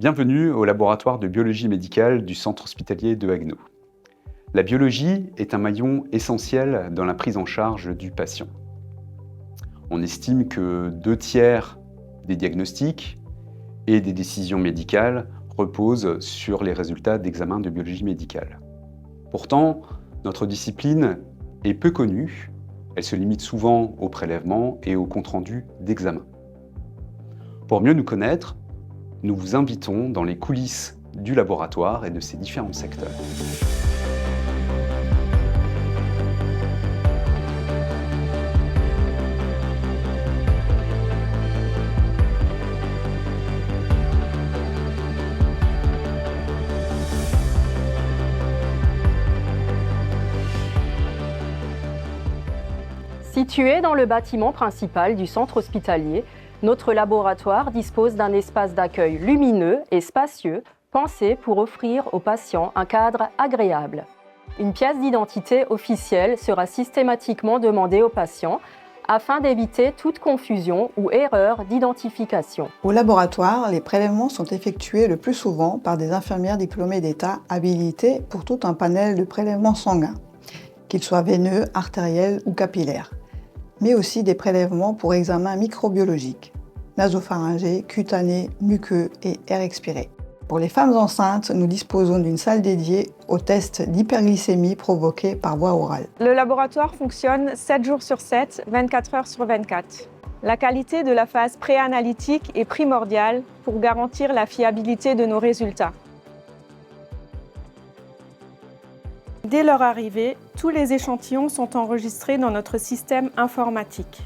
Bienvenue au laboratoire de biologie médicale du centre hospitalier de Haguenau. La biologie est un maillon essentiel dans la prise en charge du patient. On estime que 2/3 des diagnostics et des décisions médicales reposent sur les résultats d'examens de biologie médicale. Pourtant, notre discipline est peu connue, elle se limite souvent au prélèvement et au compte-rendu d'examen. Pour mieux nous connaître, nous vous invitons dans les coulisses du laboratoire et de ses différents secteurs. Situé dans le bâtiment principal du centre hospitalier, notre laboratoire dispose d'un espace d'accueil lumineux et spacieux, pensé pour offrir aux patients un cadre agréable. Une pièce d'identité officielle sera systématiquement demandée aux patients afin d'éviter toute confusion ou erreur d'identification. Au laboratoire, les prélèvements sont effectués le plus souvent par des infirmières diplômées d'État habilitées pour tout un panel de prélèvements sanguins, qu'ils soient veineux, artériels ou capillaires, mais aussi des prélèvements pour examens microbiologiques, nasopharyngés, cutanés, muqueux et air expiré. Pour les femmes enceintes, nous disposons d'une salle dédiée aux tests d'hyperglycémie provoqués par voie orale. Le laboratoire fonctionne 7 jours sur 7, 24 heures sur 24. La qualité de la phase préanalytique est primordiale pour garantir la fiabilité de nos résultats. Dès leur arrivée, tous les échantillons sont enregistrés dans notre système informatique.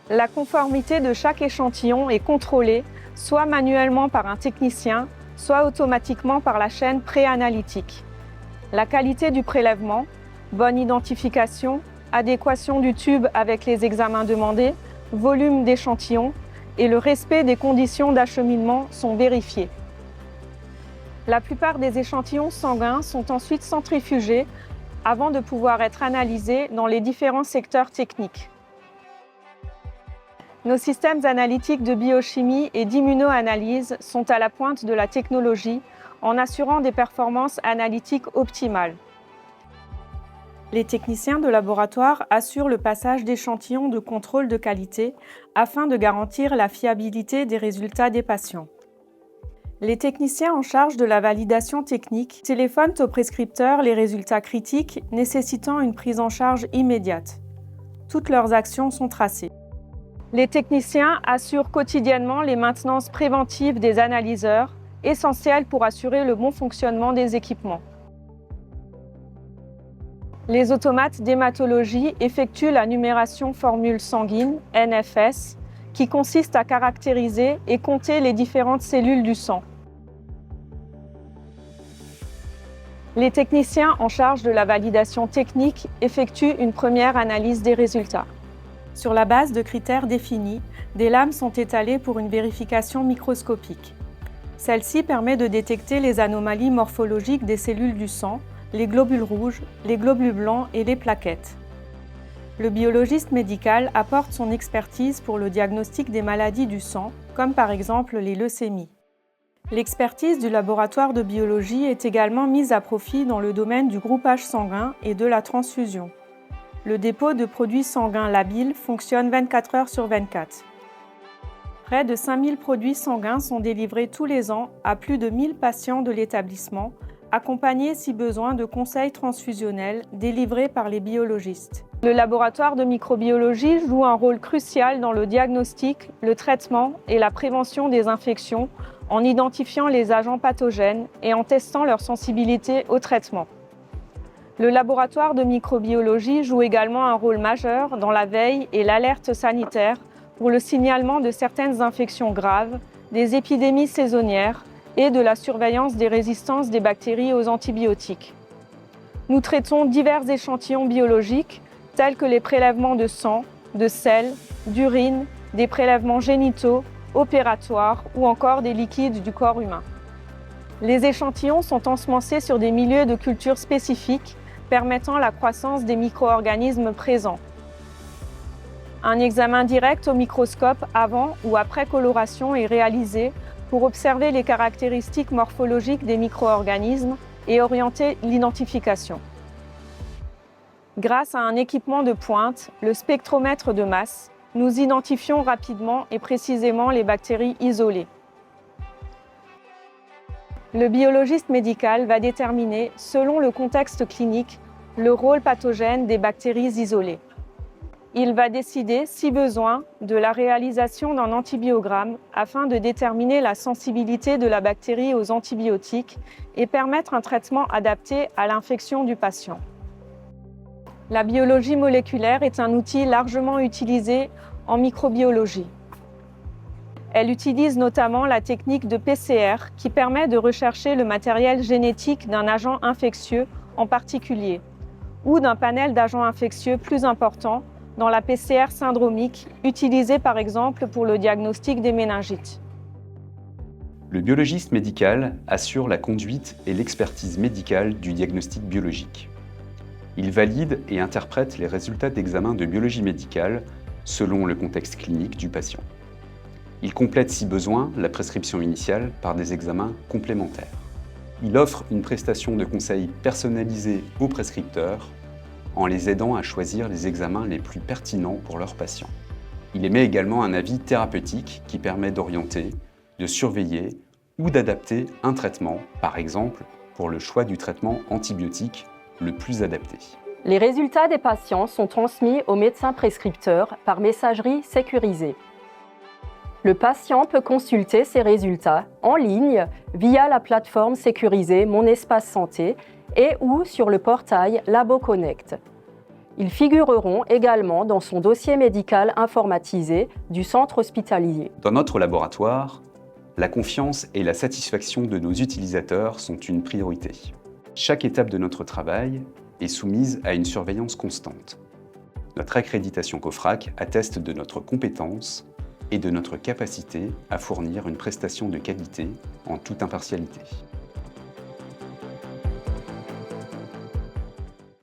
La conformité de chaque échantillon est contrôlée, soit manuellement par un technicien, soit automatiquement par la chaîne préanalytique. La qualité du prélèvement, bonne identification, adéquation du tube avec les examens demandés, volume d'échantillons et le respect des conditions d'acheminement sont vérifiés. La plupart des échantillons sanguins sont ensuite centrifugés avant de pouvoir être analysés dans les différents secteurs techniques. Nos systèmes analytiques de biochimie et d'immunoanalyse sont à la pointe de la technologie en assurant des performances analytiques optimales. Les techniciens de laboratoire assurent le passage d'échantillons de contrôle de qualité afin de garantir la fiabilité des résultats des patients. Les techniciens en charge de la validation technique téléphonent aux prescripteurs les résultats critiques nécessitant une prise en charge immédiate. Toutes leurs actions sont tracées. Les techniciens assurent quotidiennement les maintenances préventives des analyseurs, essentielles pour assurer le bon fonctionnement des équipements. Les automates d'hématologie effectuent la numération formule sanguine, NFS, qui consiste à caractériser et compter les différentes cellules du sang. Les techniciens en charge de la validation technique effectuent une première analyse des résultats. Sur la base de critères définis, des lames sont étalées pour une vérification microscopique. Celle-ci permet de détecter les anomalies morphologiques des cellules du sang, les globules rouges, les globules blancs et les plaquettes. Le biologiste médical apporte son expertise pour le diagnostic des maladies du sang, comme par exemple les leucémies. L'expertise du laboratoire de biologie est également mise à profit dans le domaine du groupage sanguin et de la transfusion. Le dépôt de produits sanguins labiles fonctionne 24 heures sur 24. Près de 5000 produits sanguins sont délivrés tous les ans à plus de 1000 patients de l'établissement, accompagnés si besoin de conseils transfusionnels délivrés par les biologistes. Le laboratoire de microbiologie joue un rôle crucial dans le diagnostic, le traitement et la prévention des infections en identifiant les agents pathogènes et en testant leur sensibilité au traitement. Le laboratoire de microbiologie joue également un rôle majeur dans la veille et l'alerte sanitaire pour le signalement de certaines infections graves, des épidémies saisonnières et de la surveillance des résistances des bactéries aux antibiotiques. Nous traitons divers échantillons biologiques tels que les prélèvements de sang, de sel, d'urine, des prélèvements génitaux, opératoires ou encore des liquides du corps humain. Les échantillons sont ensemencés sur des milieux de culture spécifiques permettant la croissance des micro-organismes présents. Un examen direct au microscope avant ou après coloration est réalisé pour observer les caractéristiques morphologiques des micro-organismes et orienter l'identification. Grâce à un équipement de pointe, le spectromètre de masse, nous identifions rapidement et précisément les bactéries isolées. Le biologiste médical va déterminer, selon le contexte clinique, le rôle pathogène des bactéries isolées. Il va décider, si besoin, de la réalisation d'un antibiogramme afin de déterminer la sensibilité de la bactérie aux antibiotiques et permettre un traitement adapté à l'infection du patient. La biologie moléculaire est un outil largement utilisé en microbiologie. Elle utilise notamment la technique de PCR qui permet de rechercher le matériel génétique d'un agent infectieux en particulier ou d'un panel d'agents infectieux plus important dans la PCR syndromique, utilisée par exemple pour le diagnostic des méningites. Le biologiste médical assure la conduite et l'expertise médicale du diagnostic biologique. Il valide et interprète les résultats d'examens de biologie médicale selon le contexte clinique du patient. Il complète si besoin la prescription initiale par des examens complémentaires. Il offre une prestation de conseil personnalisée aux prescripteurs en les aidant à choisir les examens les plus pertinents pour leurs patients. Il émet également un avis thérapeutique qui permet d'orienter, de surveiller ou d'adapter un traitement, par exemple pour le choix du traitement antibiotique le plus adapté. Les résultats des patients sont transmis au médecin prescripteur par messagerie sécurisée. Le patient peut consulter ses résultats en ligne via la plateforme sécurisée Mon Espace Santé et ou sur le portail LaboConnect. Ils figureront également dans son dossier médical informatisé du centre hospitalier. Dans notre laboratoire, la confiance et la satisfaction de nos utilisateurs sont une priorité. Chaque étape de notre travail est soumise à une surveillance constante. Notre accréditation COFRAC atteste de notre compétence et de notre capacité à fournir une prestation de qualité en toute impartialité.